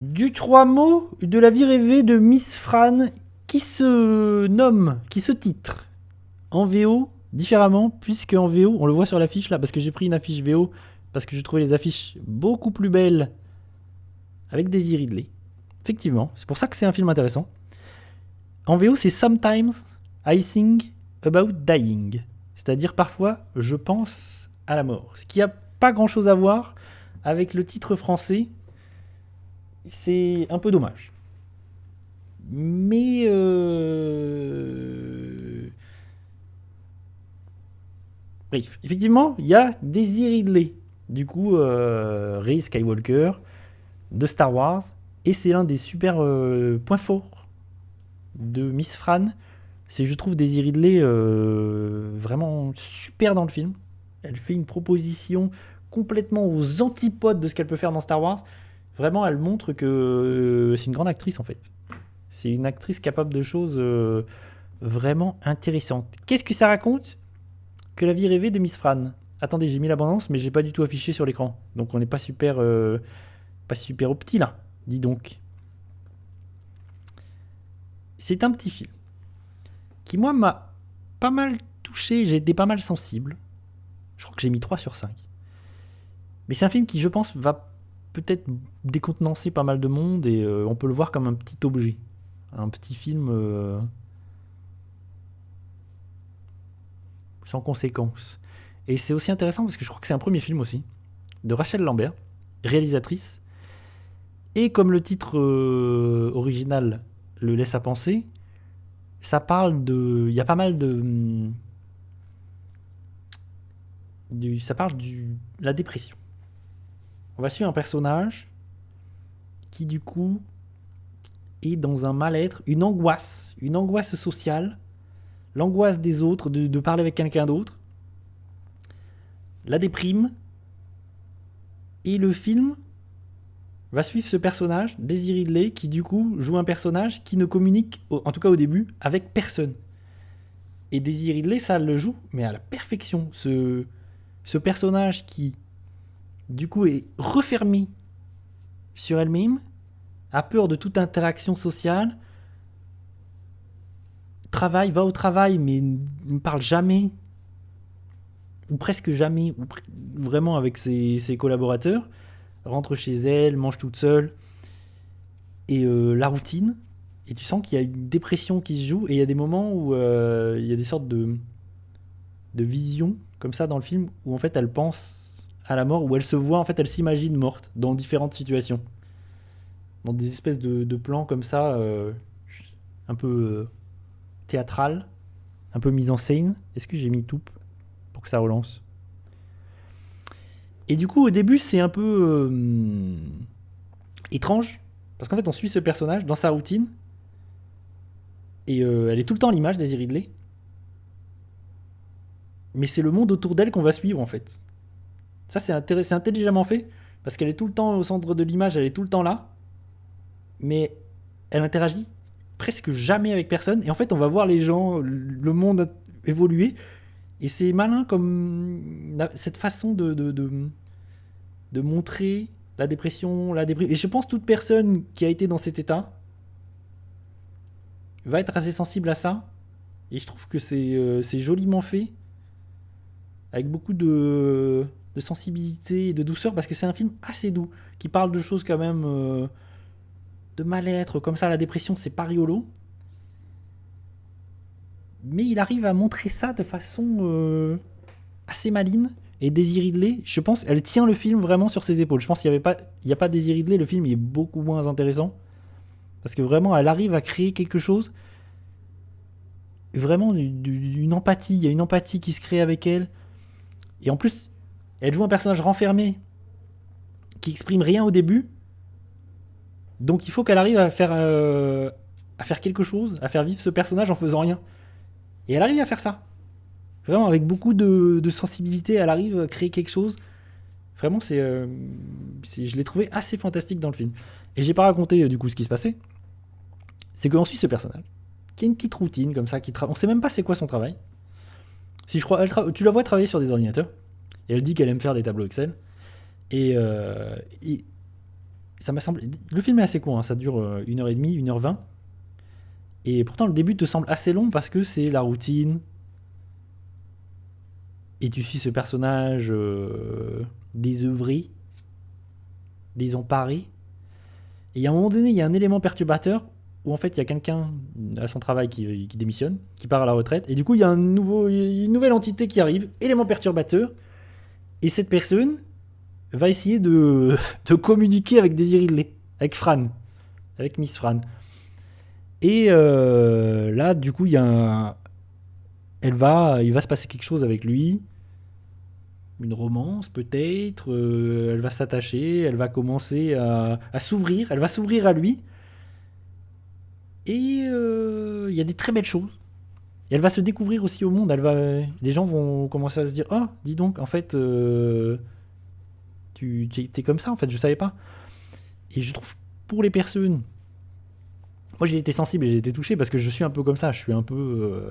Du 3 mots de la vie rêvée de Miss Fran qui se titre en VO différemment, puisque en VO, on le voit sur l'affiche là, parce que j'ai pris une affiche VO, parce que j'ai trouvé les affiches beaucoup plus belles avec Daisy Ridley. Effectivement, c'est pour ça que c'est un film intéressant. En VO, c'est Sometimes I Think About Dying. C'est-à-dire parfois, je pense à la mort. Ce qui n'a pas grand-chose à voir avec le titre français. C'est un peu dommage. Mais bref, effectivement, il y a Daisy Ridley. Du coup, Rey Skywalker de Star Wars. Et c'est l'un des super points forts de Miss Fran. C'est, je trouve, Daisy Ridley vraiment super dans le film. Elle fait une proposition complètement aux antipodes de ce qu'elle peut faire dans Star Wars. Vraiment, elle montre que c'est une grande actrice en fait. C'est une actrice capable de choses vraiment intéressantes. Qu'est-ce que ça raconte que la vie rêvée de Miss Fran? Attendez, j'ai mis l'abondance, mais j'ai pas du tout affiché sur l'écran. Donc on n'est pas super au petit là. Dis donc. C'est un petit film qui, moi, m'a pas mal touché. J'ai été pas mal sensible. Je crois que j'ai mis 3 sur 5. Mais c'est un film qui, je pense, va peut-être décontenancer pas mal de monde et on peut le voir comme un petit objet. Un petit film sans conséquence. Et c'est aussi intéressant parce que je crois que c'est un premier film aussi de Rachel Lambert, réalisatrice. Et comme le titre original le laisse à penser, ça parle de... Il y a pas mal ça parle de la dépression. On va suivre un personnage qui du coup est dans un mal-être, une angoisse sociale, l'angoisse des autres, de parler avec quelqu'un d'autre, la déprime, et le film va suivre ce personnage, Daisy Ridley, qui du coup joue un personnage qui ne communique, en tout cas au début, avec personne. Et Daisy Ridley, ça le joue, mais à la perfection. Ce personnage qui, du coup, est refermé sur elle-même, a peur de toute interaction sociale, va au travail, mais ne parle jamais, ou presque jamais, ou vraiment avec ses collaborateurs, rentre chez elle, mange toute seule, et la routine, et tu sens qu'il y a une dépression qui se joue, et il y a des moments où il y a des sortes de visions, comme ça dans le film, où en fait elle pense à la mort, où elle se voit, en fait elle s'imagine morte, dans différentes situations. Dans des espèces de plans comme ça, un peu théâtral, un peu mise en scène. Est-ce que j'ai mis tout pour que ça relance? Et du coup, au début, c'est un peu étrange, parce qu'en fait, on suit ce personnage dans sa routine, et elle est tout le temps à l'image, Daisy Ridley, mais c'est le monde autour d'elle qu'on va suivre, en fait. Ça, c'est intelligemment fait, parce qu'elle est tout le temps au centre de l'image, elle est tout le temps là, mais elle interagit presque jamais avec personne, et en fait, on va voir les gens, le monde évoluer, et c'est malin comme cette façon de montrer la dépression, Et je pense que toute personne qui a été dans cet état va être assez sensible à ça. Et je trouve que c'est joliment fait, avec beaucoup de sensibilité et de douceur, parce que c'est un film assez doux, qui parle de choses quand même de mal-être, comme ça, la dépression, c'est pas rigolo. Mais il arrive à montrer ça de façon assez maligne. Et Daisy Ridley, je pense, elle tient le film vraiment sur ses épaules. Je pense qu'il n'y a pas Daisy Ridley, le film est beaucoup moins intéressant. Parce que vraiment, elle arrive à créer quelque chose. Vraiment, une empathie. Il y a une empathie qui se crée avec elle. Et en plus, elle joue un personnage renfermé qui exprime rien au début. Donc il faut qu'elle arrive à faire quelque chose, à faire vivre ce personnage en faisant rien. Et elle arrive à faire ça. Vraiment, avec beaucoup de sensibilité, elle arrive à créer quelque chose. Vraiment, je l'ai trouvé assez fantastique dans le film. Et j'ai pas raconté du coup ce qui se passait. C'est qu'on suit ce personnage qui a une petite routine comme ça, on sait même pas c'est quoi son travail. Si je crois, tu la vois travailler sur des ordinateurs et elle dit qu'elle aime faire des tableaux Excel. Et Ça m'a semblé. Le film est assez court, hein, ça dure 1h30, 1h20. Et pourtant, le début te semble assez long parce que c'est la routine. Et tu suis ce personnage désœuvré, désemparé. Et il y a un moment donné, il y a un élément perturbateur où en fait il y a quelqu'un à son travail qui démissionne, qui part à la retraite. Et du coup, il y a une nouvelle entité qui arrive, élément perturbateur. Et cette personne va essayer de communiquer avec Daisy Ridley, avec Fran, avec Miss Fran. Et là, du coup, il va se passer quelque chose avec lui. Une romance peut-être. Elle va s'attacher, elle va commencer à s'ouvrir. Elle va s'ouvrir à lui. Et il y a des très belles choses. Et elle va se découvrir aussi au monde. Les gens vont commencer à se dire, oh, dis donc, en fait, tu es comme ça, en fait, je savais pas. Et je trouve, pour les personnes, moi j'ai été sensible et j'ai été touché parce que je suis un peu comme ça. Je suis un peu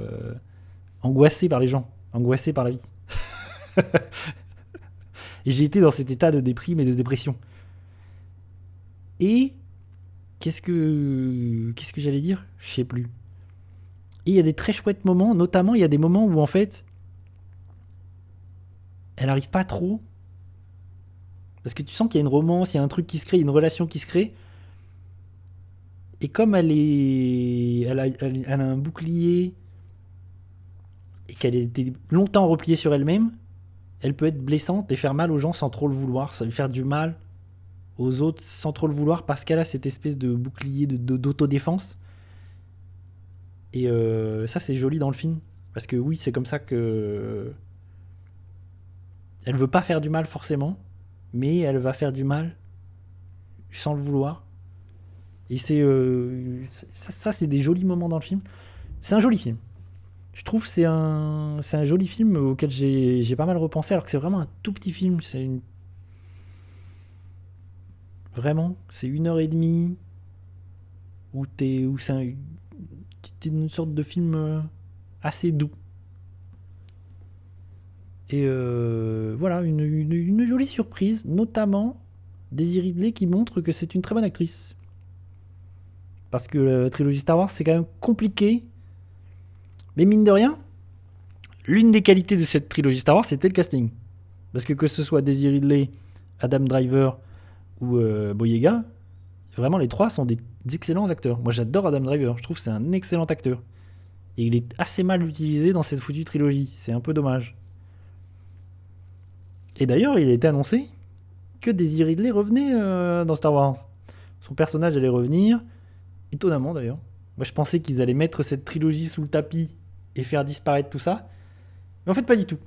angoissé par les gens, angoissé par la vie. Et j'ai été dans cet état de déprime et de dépression. Et qu'est-ce que j'allais dire? Je sais plus. Et il y a des très chouettes moments, notamment il y a des moments où en fait elle arrive pas trop. Parce que tu sens qu'il y a une romance, il y a un truc qui se crée, une relation qui se crée. Et comme elle a un bouclier et qu'elle était longtemps repliée sur elle-même, elle peut être blessante et faire mal aux gens sans trop le vouloir, ça lui faire du mal aux autres sans trop le vouloir parce qu'elle a cette espèce de bouclier d'autodéfense. Et ça c'est joli dans le film parce que oui, c'est comme ça que elle veut pas faire du mal forcément, mais elle va faire du mal sans le vouloir. Et ça c'est des jolis moments dans le film. C'est un joli film. Je trouve que c'est un joli film auquel j'ai pas mal repensé alors que c'est vraiment un tout petit film. Vraiment, c'est 1h30 où c'est une sorte de film assez doux. Et voilà, une jolie surprise, notamment Daisy Ridley qui montre que c'est une très bonne actrice. Parce que la trilogie Star Wars, c'est quand même compliqué. Mais mine de rien, l'une des qualités de cette trilogie Star Wars, c'était le casting. Parce que ce soit Daisy Ridley, Adam Driver ou Boyega, vraiment les trois sont des excellents acteurs. Moi j'adore Adam Driver, je trouve que c'est un excellent acteur. Et il est assez mal utilisé dans cette foutue trilogie, c'est un peu dommage. Et d'ailleurs, il a été annoncé que Daisy Ridley revenait dans Star Wars. Son personnage allait revenir, étonnamment d'ailleurs. Moi je pensais qu'ils allaient mettre cette trilogie sous le tapis et faire disparaître tout ça. Mais en fait pas du tout.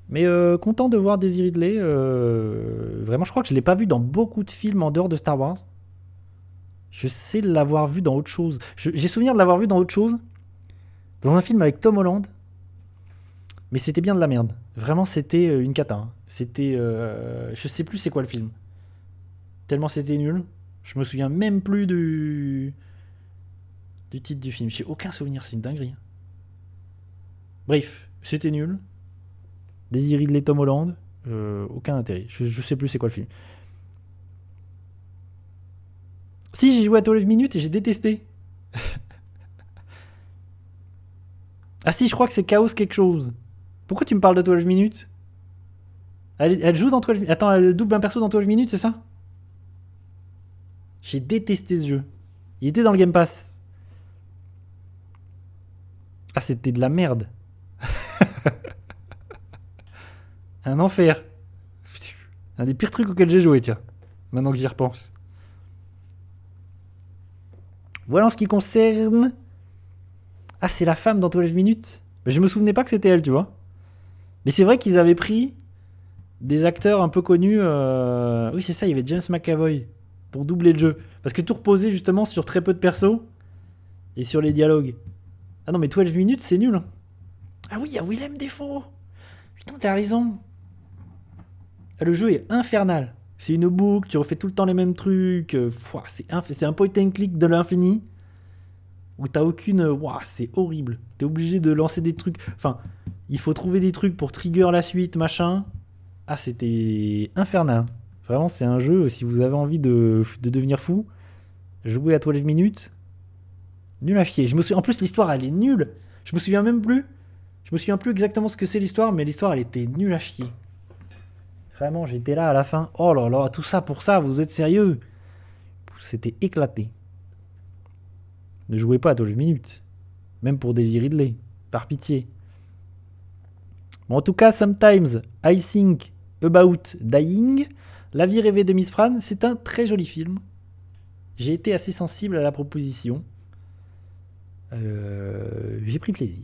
Mais content de voir Daisy Ridley. Vraiment, je crois que je ne l'ai pas vu dans beaucoup de films en dehors de Star Wars. Je sais l'avoir vu dans autre chose. J'ai souvenir de l'avoir vu dans autre chose. Dans un film avec Tom Holland. Mais c'était bien de la merde. Vraiment, c'était une cata. Hein. C'était... je sais plus c'est quoi le film. Tellement c'était nul. Je me souviens même plus du titre du film. J'ai aucun souvenir, c'est une dinguerie. Bref, c'était nul. Daisy Ridley, Tom Holland, aucun intérêt. Je sais plus c'est quoi le film. Si, j'ai joué à 12 minutes et j'ai détesté. Ah si, je crois que c'est Chaos quelque chose. Pourquoi tu me parles de 12 minutes? Elle joue dans 12 minutes. Attends, elle double un perso dans 12 minutes, c'est ça? J'ai détesté ce jeu. Il était dans le Game Pass. Ah, c'était de la merde. Un enfer. Un des pires trucs auxquels j'ai joué, tiens. Maintenant que j'y repense. Voilà en ce qui concerne... Ah, c'est la femme dans 12 minutes. Mais je me souvenais pas que c'était elle, tu vois. Mais c'est vrai qu'ils avaient pris des acteurs un peu connus. Oui, c'est ça, il y avait James McAvoy pour doubler le jeu. Parce que tout reposait justement sur très peu de persos et sur les dialogues. Ah non, mais 12 minutes, c'est nul. Hein. Ah oui, il y a Willem Dafoe. Putain, t'as raison. Ah, le jeu est infernal. C'est une boucle, tu refais tout le temps les mêmes trucs. C'est un point and click de l'infini. Où t'as aucune... Ouah, c'est horrible. T'es obligé de lancer des trucs... Enfin, il faut trouver des trucs pour trigger la suite, machin. Ah, c'était infernal. Vraiment, c'est un jeu, si vous avez envie de devenir fou, jouez à 12 minutes. Nul à chier. En plus, l'histoire, elle est nulle. Je me souviens même plus. Je me souviens plus exactement ce que c'est l'histoire, mais l'histoire, elle était nulle à chier. Vraiment, j'étais là à la fin. Oh là là, tout ça pour ça, vous êtes sérieux? C'était éclaté. Ne jouez pas à 12 minutes. Même pour Daisy Ridley. Par pitié. Bon, en tout cas, Sometimes I Think About Dying, La vie rêvée de Miss Fran, c'est un très joli film. J'ai été assez sensible à la proposition. J'ai pris plaisir.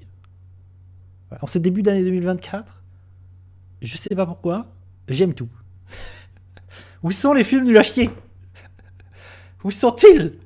En ce début d'année 2024, je sais pas pourquoi, j'aime tout. Où sont les films nuls à chier? Où sont-ils?